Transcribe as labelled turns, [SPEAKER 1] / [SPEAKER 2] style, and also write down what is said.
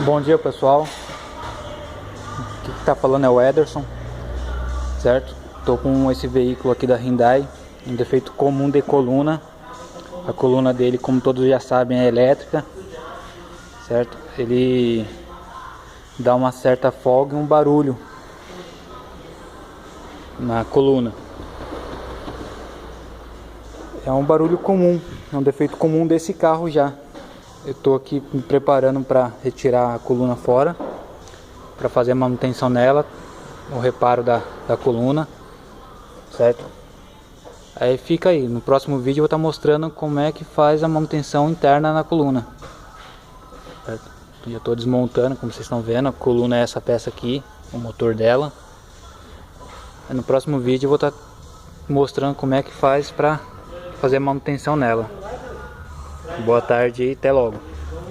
[SPEAKER 1] Bom dia, pessoal. Aqui que tá falando é o Ederson, certo? Tô com esse veículo aqui da Hyundai, um defeito comum de coluna. A coluna dele, como todos já sabem, é elétrica, certo? Ele dá uma certa folga e um barulho na coluna. É um barulho comum, é um defeito comum desse carro já. Eu estou aqui me preparando para retirar a coluna fora, para fazer a manutenção nela, o reparo da coluna, certo? Aí fica aí, no próximo vídeo eu vou estar mostrando como é que faz a manutenção interna na coluna, certo? Já estou desmontando, como vocês estão vendo, a coluna é essa peça aqui, o motor dela. Aí no próximo vídeo eu vou estar mostrando como é que faz para fazer a manutenção nela. Boa tarde e até logo.